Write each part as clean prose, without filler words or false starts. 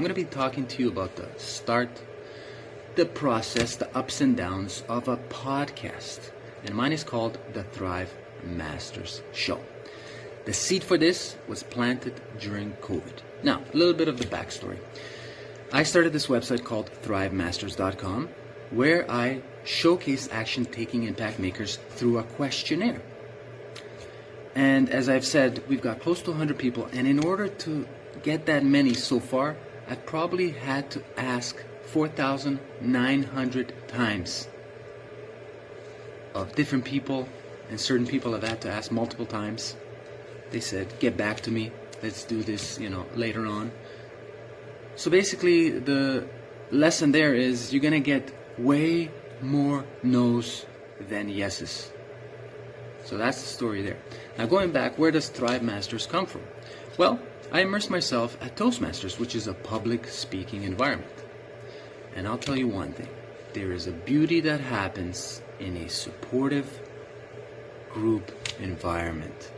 I'm going to be talking to you about the start, the process, the ups and downs of a podcast. And mine is called the Thrive Masters Show. The seed for this was planted during COVID. Now, a little bit of the backstory. I started this website called THRIVEMENTUM, where I showcase action-taking impact makers through a questionnaire. And as I've said, we've got close to 100 people, and in order to get that many so far, I've probably had to ask 4,900 times of different people, and certain people I've had to ask multiple times. They said, get back to me, let's do this, later on. So basically, the lesson there is you're gonna get way more no's than yeses. So that's the story there. Now going back, where does Thrive Masters come from? Well, I immersed myself at Toastmasters, which is a public speaking environment. And I'll tell you one thing, there is a beauty that happens in a supportive group environment.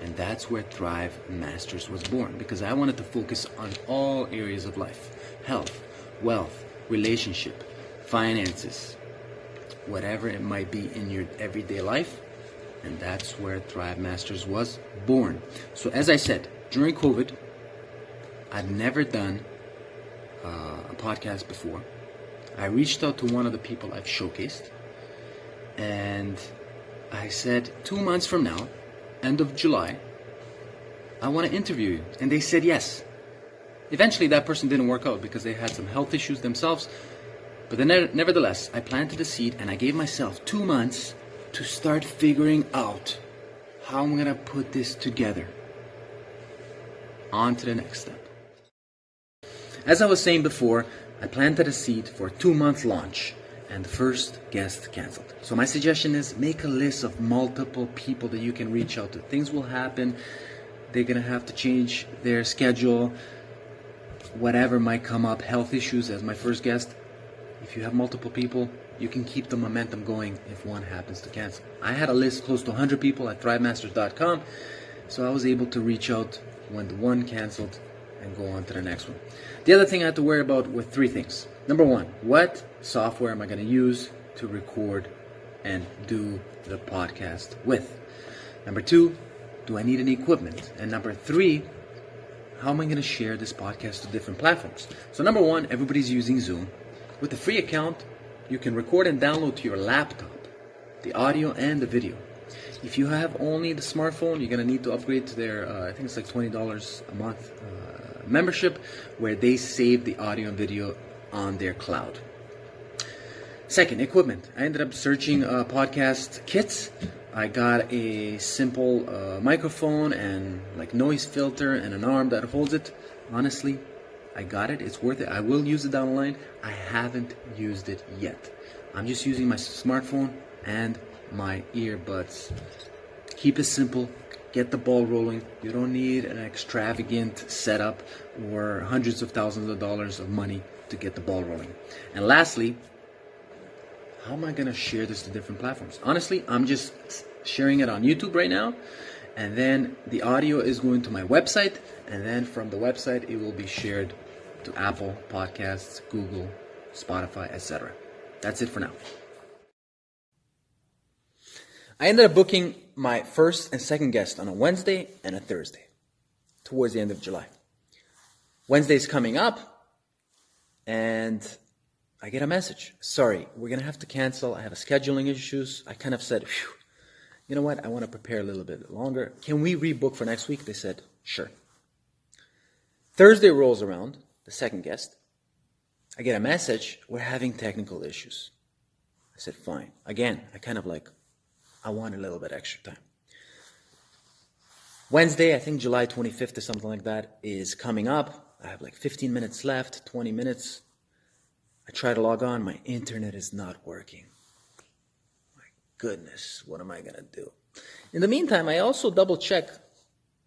And that's where Thrive Masters was born, because I wanted to focus on all areas of life: health, wealth, relationship, finances, whatever it might be in your everyday life. And that's where Thrive Masters was born. So as I said, during COVID, I'd never done a podcast before. I reached out to one of the people I've showcased, and I said, 2 months from now, end of July, I want to interview you. And they said yes. Eventually that person didn't work out because they had some health issues themselves. But then, nevertheless, I planted a seed, and I gave myself 2 months to start figuring out how I'm going to put this together. On to the next step. As I was saying before, I planted a seed for a 2-month launch, and the first guest canceled. So my suggestion is make a list of multiple people that you can reach out to. Things will happen. They're going to have to change their schedule. Whatever might come up, health issues as my first guest. If you have multiple people, you can keep the momentum going if one happens to cancel. I had a list close to 100 people at THRIVEMasters.com, so I was able to reach out when the one canceled and go on to the next one. The other thing I had to worry about were 3 things. Number 1, what software am I going to use to record and do the podcast with? Number 2, do I need any equipment? And number 3, how am I going to share this podcast to different platforms? So number 1, everybody's using Zoom. With a free account, you can record and download to your laptop the audio and the video. If you have only the smartphone, you're going to need to upgrade to their, I think it's like $20 a month membership, where they save the audio and video on their cloud. Second, equipment. I ended up searching podcast kits. I got a simple microphone and like noise filter and an arm that holds it. Honestly, I got it. It's worth it. I will use it down the line. I haven't used it yet. I'm just using my smartphone and my earbuds. Keep it simple. Get the ball rolling. You don't need an extravagant setup or hundreds of thousands of dollars of money to get the ball rolling. And lastly, how am I going to share this to different platforms? Honestly, I'm just sharing it on YouTube right now. And then the audio is going to my website. And then from the website, it will be shared to Apple Podcasts, Google, Spotify, etc. That's it for now. I ended up booking my first and second guest on a Wednesday and a Thursday towards the end of July. Wednesday's coming up, and I get a message. Sorry, we're going to have to cancel. I have a scheduling issues. I kind of said, you know what? I want to prepare a little bit longer. Can we rebook for next week? They said, sure. Thursday rolls around, the second guest. I get a message. We're having technical issues. I said, fine. Again, I want a little bit extra time. Wednesday, I think July 25th or something like that, is coming up. I have like 15 minutes left, 20 minutes. I try to log on. My internet is not working. My goodness, what am I going to do? In the meantime, I also double check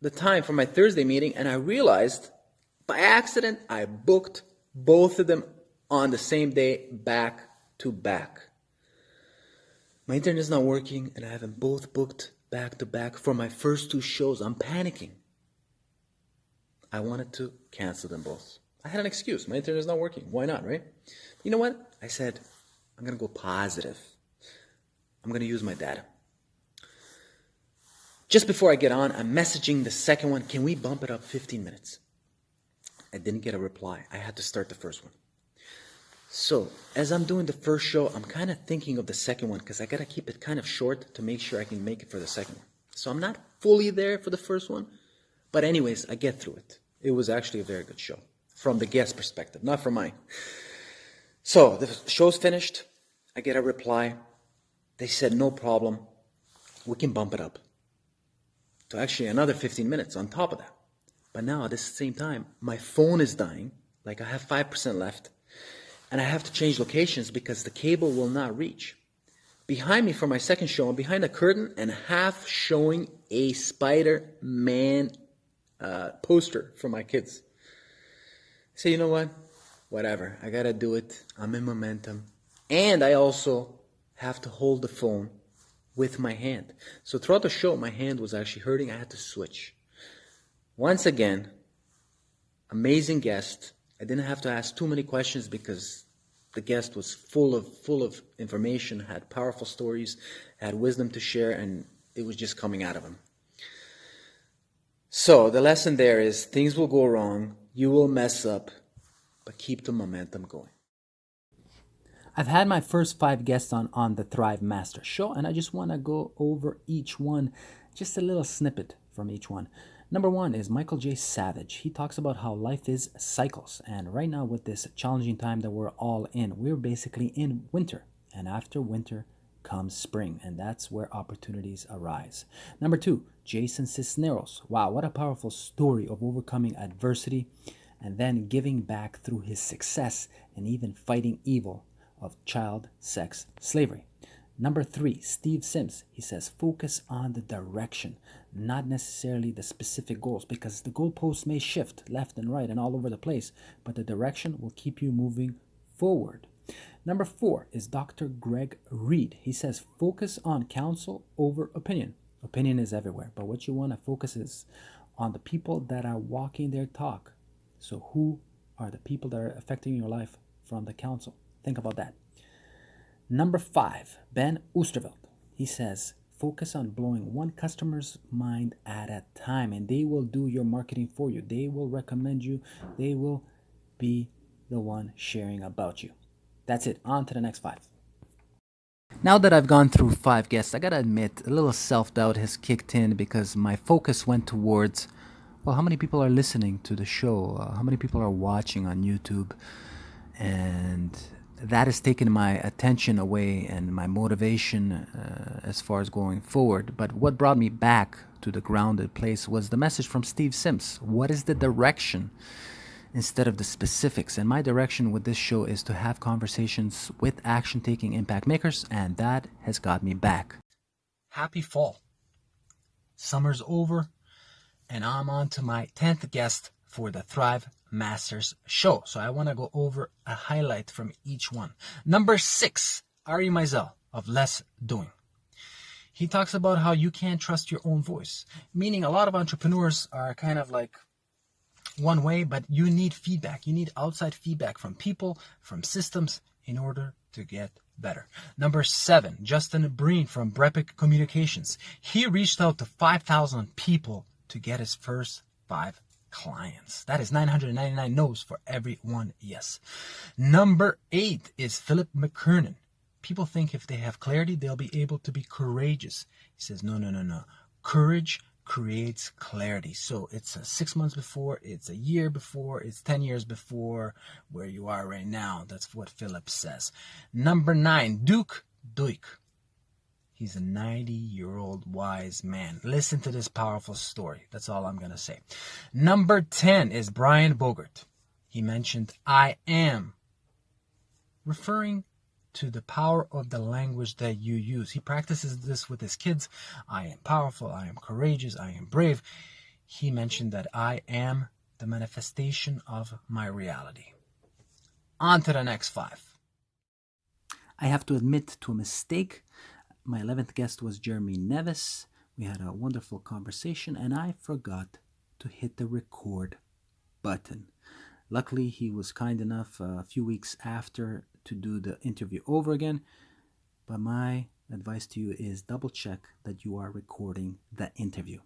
the time for my Thursday meeting, and I realized by accident I booked both of them on the same day, back to back. My internet is not working, and I have them both booked back to back for my first 2 shows. I'm panicking. I wanted to cancel them both. I had an excuse. My internet is not working. Why not, right? You know what? I said, I'm going to go positive. I'm going to use my data. Just before I get on, I'm messaging the second one. Can we bump it up 15 minutes? I didn't get a reply. I had to start the first one. So, as I'm doing the first show, I'm kind of thinking of the second one because I got to keep it kind of short to make sure I can make it for the second one. So I'm not fully there for the first one. But anyways, I get through it. It was actually a very good show. From the guest perspective, not from mine. So, the show's finished. I get a reply. They said, no problem. We can bump it up to actually another 15 minutes on top of that. But now, at the same time, my phone is dying. Like, I have 5% left. And I have to change locations because the cable will not reach. Behind me for my second show, I'm behind a curtain and half showing a Spider-Man poster for my kids. So you know what? Whatever. I got to do it. I'm in momentum. And I also have to hold the phone with my hand. So throughout the show, my hand was actually hurting. I had to switch. Once again, amazing guest. I didn't have to ask too many questions because the guest was full of information, had powerful stories, had wisdom to share, and it was just coming out of him. So the lesson there is things will go wrong, you will mess up, but keep the momentum going. I've had my first 5 guests on the Thrive Master show, and I just want to go over each one, just a little snippet from each one. Number 1 is Michael J. Savage. He talks about how life is cycles. And right now with this challenging time that we're all in, we're basically in winter. And after winter comes spring. And that's where opportunities arise. Number 2, Jason Cisneros. Wow, what a powerful story of overcoming adversity and then giving back through his success and even fighting evil of child sex slavery. Number 3, Steve Sims. He says, focus on the direction, not necessarily the specific goals, because the goalposts may shift left and right and all over the place, but the direction will keep you moving forward. Number 4 is Dr. Greg Reed. He says, focus on counsel over opinion. Opinion is everywhere, but what you want to focus is on the people that are walking their talk. So who are the people that are affecting your life from the counsel? Think about that. Number 5, Ben Oosterveld. He says, focus on blowing one customer's mind at a time, and they will do your marketing for you. They will recommend you. They will be the one sharing about you. That's it. On to the next 5. Now that I've gone through 5 guests, I gotta admit, a little self-doubt has kicked in because my focus went towards, well, how many people are listening to the show? How many people are watching on YouTube? And that has taken my attention away and my motivation as far as going forward. But what brought me back to the grounded place was the message from Steve Sims. What is the direction instead of the specifics? And my direction with this show is to have conversations with action-taking impact makers, and that has got me back. Happy fall. Summer's over, and I'm on to my 10th guest for the Thrive Masters show. So I want to go over a highlight from each one. Number 6, Ari Meisel of Less Doing. He talks about how you can't trust your own voice, meaning a lot of entrepreneurs are kind of like one way, but you need feedback. You need outside feedback from people, from systems in order to get better. Number 7, Justin Breen from Brepic Communications. He reached out to 5,000 people to get his first 5 clients. That is 999 no's for every one yes. Number 8 is Philip Mckernan. People think if they have clarity, they'll be able to be courageous. He says, no. Courage creates clarity. So it's 6 months before, it's a year before, it's 10 years before where you are right now. That's what Philip says. Number 9, Duke Duik. He's a 90-year-old wise man. Listen to this powerful story. That's all I'm going to say. Number 10 is Brian Bogart. He mentioned I am, referring to the power of the language that you use. He practices this with his kids. I am powerful. I am courageous. I am brave. He mentioned that I am the manifestation of my reality. On to the next 5. I have to admit to a mistake. My 11th guest was Jeremy Nevis. We had a wonderful conversation, and I forgot to hit the record button. Luckily, he was kind enough a few weeks after to do the interview over again. But my advice to you is double check that you are recording the interview.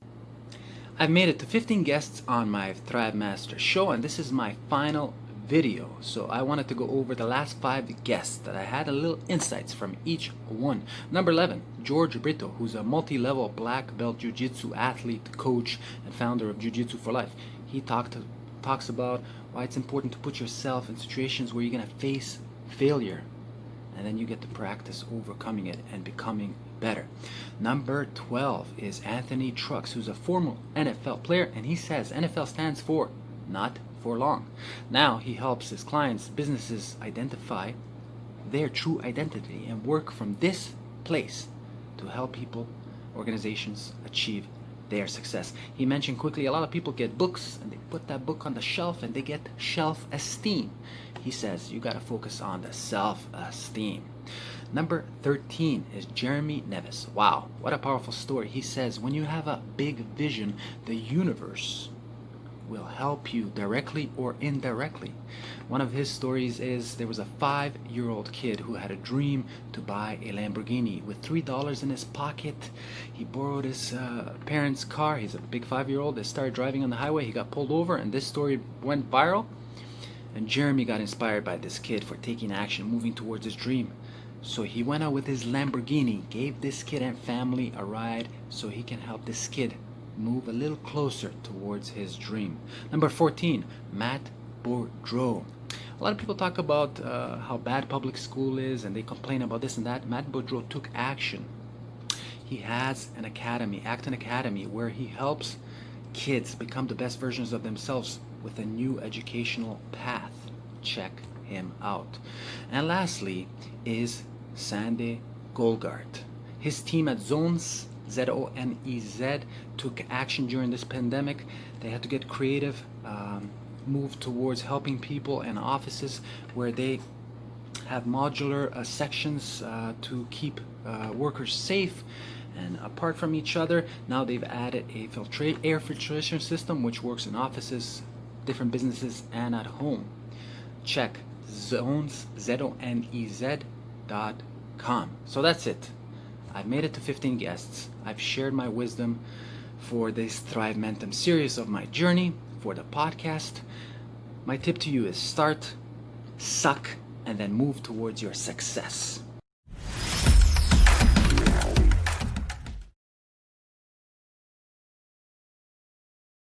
I've made it to 15 guests on my Thrive Master show, and this is my final video. So I wanted to go over the last 5 guests that I had a little insights from each one. Number 11, George Brito, who's a multi-level black belt jiu-jitsu athlete, coach, and founder of Jiu-Jitsu for Life. He talks about why it's important to put yourself in situations where you're going to face failure, and then you get to practice overcoming it and becoming better. Number 12 is Anthony Trucks, who's a former NFL player, and he says NFL stands for not for long. Now he helps his clients, businesses identify their true identity and work from this place to help people, organizations achieve their success. He mentioned quickly a lot of people get books and they put that book on the shelf and they get shelf esteem. He says you got to focus on the self-esteem. Number 13 is Jeremy Nevis. Wow, what a powerful story. He says when you have a big vision, the universe will help you directly or indirectly. One of his stories is there was a 5-year-old kid who had a dream to buy a Lamborghini. With $3 in his pocket, he borrowed his parents' car. He's a big 5-year-old. They started driving on the highway. He got pulled over, and this story went viral. And Jeremy got inspired by this kid for taking action, moving towards his dream. So he went out with his Lamborghini, gave this kid and family a ride so he can help this kid move a little closer towards his dream. Number 14, Matt Bordreau. A lot of people talk about how bad public school is and they complain about this and that. Matt Bordreau took action. He has an academy, Acton Academy, where he helps kids become the best versions of themselves with a new educational path. Check him out. And lastly is Sandy Golgart. His team at Zones, Z-O-N-E-Z, took action during this pandemic. They had to get creative, move towards helping people in offices where they have modular sections to keep workers safe and apart from each other. Now they've added a air filtration system which works in offices, different businesses, and at home. Check zones, ZONEZ.com. So that's it. I've made it to 15 guests. I've shared my wisdom for this THRIVEMENTUM series of my journey for the podcast. My tip to you is start, suck, and then move towards your success.